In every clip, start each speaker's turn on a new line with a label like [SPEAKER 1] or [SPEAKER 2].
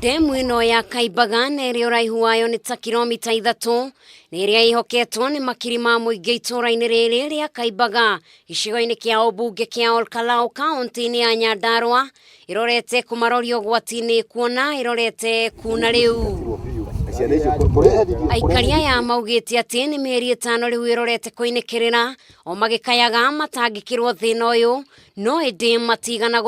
[SPEAKER 1] Demu ino ya Kaibaga nĩrĩ ũraihu wayo nĩ ta kilomita 3 nĩrĩa ihoketwo nĩ makiri ma mũingĩ itũra-inĩ rĩrĩ rĩa Kaibaga gĩcigo-inĩ kĩa ũmbunge kĩa Olkalau kaunti-inĩ ya Nyandarua irorete kũmarorio ũgwati-inĩ kuona irorete kuna rĩu. Aikaria ya maugĩte atĩ nĩ mĩeri 5 rĩu irorete kũinĩkĩrĩra o magĩkayaga matangĩkĩrwo thĩna ũyũ no ĩndĩ matigana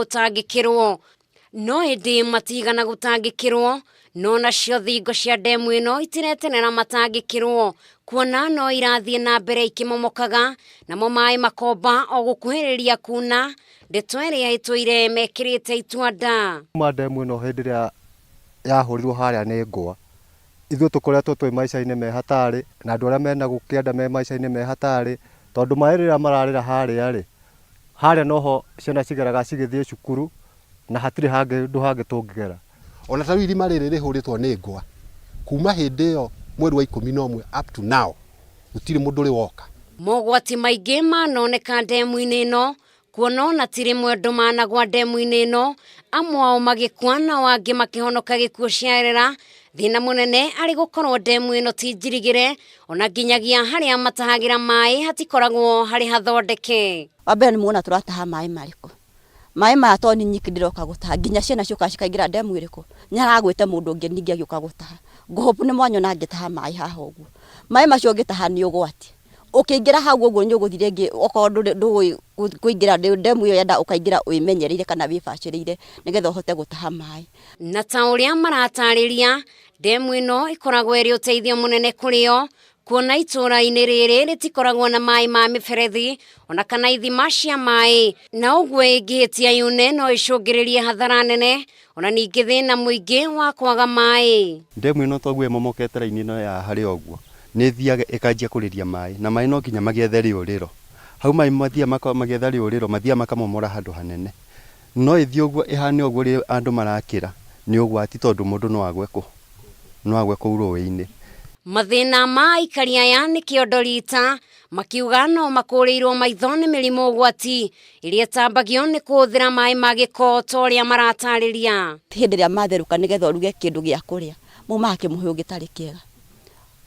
[SPEAKER 1] gũtangĩkĩrwo no nacio thingo cia demu ĩno itiretenera matangĩkĩrwo kuona no irathiĩ na mbere ikĩmomokaga namo maĩ makomba o gũkuhĩrĩria kuna ndeto ĩrĩa ĩtũire mekĩrĩte itua nda.
[SPEAKER 2] Demu ĩno hĩndĩ ĩrĩa yahũrirwo harĩa nĩ ngwa ithuĩ tũkoretwo twĩ maica-inĩ me hatarĩ na andũ arĩa mena gũkĩenda me maica-inĩ me hatarĩ tondũ maĩ rĩrĩa mararĩra harĩa noho ciana cigeraga cigĩthiĩ cukuru na hatirĩ handũ hangĩ tũngĩgera.
[SPEAKER 3] Ona ta rĩu irima rĩrĩ rĩhũrĩtwo nĩ ngwa kuma hĩndĩ ĩyo mweri wa 11 up to now gũtirĩ mũndũ ũrĩ woka.
[SPEAKER 1] Mogwati maingĩ manoneka demu-inĩ ĩno kuona ona ti rĩmwe andũ managwa demu-inĩ ĩno amwe ao magĩkua nao angĩ makĩhonoka gĩkuũ ciarĩra. Thĩna mũnene arĩ gũkorwo demu ĩno ti njirigĩre ona nginyagia harĩa matahagĩra maĩ hatikoragwo harĩ hathondeke.
[SPEAKER 4] Wambere nĩ muona tũrataha maĩ marĩkũ? Maĩ maya toni nyiki ndiroka gũtaha nginya ciana ciũka cikaingĩra demu ĩrĩkũ nyaragwĩte mũndũ ũngĩ ningĩ agĩũka gũtaha ngũhopu nĩ mwanyona ngĩtaha maĩ haha ũguo. Maĩ macio ngĩtaha nĩ ũgwati ũkĩingĩra hau ũguo nĩ ũgũthire ngĩ okorwo ndũĩ kũingĩra demu ĩyo yenda ũkaingĩra wĩmenyereire kana wĩbacĩrĩire nĩgetha ũhote gũtaha maĩ.
[SPEAKER 1] Na ta ũrĩa maratarĩria demu ĩno ĩkoragwo ĩrĩ ũteithio mũnene kũrĩ o kuona itũra-inĩ rĩrĩ rĩtikoragwo na maĩ ma mĩberethi ona kana ithima cia maĩ na ũguo ĩngĩhĩtia yune no ĩcũngĩrĩrie hathara nene ona ningĩ thĩna mũingĩ wa kwaga maĩ.
[SPEAKER 2] Demu ĩno toguo ĩmomokete raini ĩno ya harĩ ũguo nĩ thiaga ĩkanjia kũrĩria maĩ na maĩ no nginya magĩethe rĩũrĩro hau maĩ mathiaga magĩetha rĩũrĩro mathiaga makamomora handũ hanene no ĩthiĩ ũguo ĩhane ũguo andũ marakĩra nĩ ũgwati tondũ mũndũ no agwe kũu rũĩ-inĩ.
[SPEAKER 1] Mathĩna ma aikari aya nĩ kĩondo rita makiuga no makũrĩirwo maitho nĩ mĩrimũ ũgwati ĩrĩa ĩtambagio nĩ kũhũthĩra maĩ ma gĩko ta ũrĩa maratarĩria.
[SPEAKER 4] Hĩndĩ ĩrĩa matherũka nĩgetha ũruge kĩndũ gĩa kũrĩa maumaga kĩmũhĩa gĩtarĩ kĩega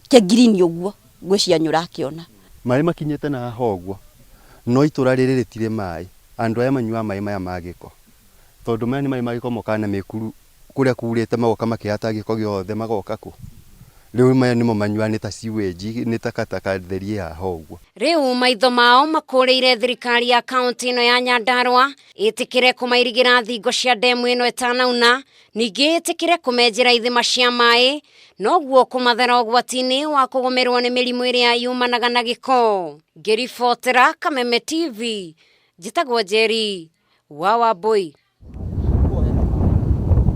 [SPEAKER 4] kĩa ngirini ũguo ngwĩciria nĩ ũrakĩona.
[SPEAKER 2] Maĩ makinyĩte na haha ũguo no itũra rĩrĩ rĩtirĩ maĩ andũ aya manyuaga maĩ maya ma gĩko tondũ maya nĩ maĩ ma gĩko mokaga na mĩkuru kũrĩa kurĩte magoka makĩhata gĩko gĩothe magoka kũ. Rĩu maya nĩmo manyuaga nĩ ta sewage nĩ takataka therie haha ũguo.
[SPEAKER 1] Rĩu maitho mao makũrĩire thirikari ya kaunti ĩno ya Nyandarua ĩtĩkĩre kũmairigĩra thingo cia demu ĩno ĩtanauna ningĩ ĩtĩkĩre kũmenjera ithima cia maĩ noguo kũmathera ũgwati-inĩ wa kũgũmĩrwo nĩ mĩrimũ ĩrĩa yumanaga na gĩko. Ngĩribotera Kameme TV njĩtagwo Njeri wa Wambui.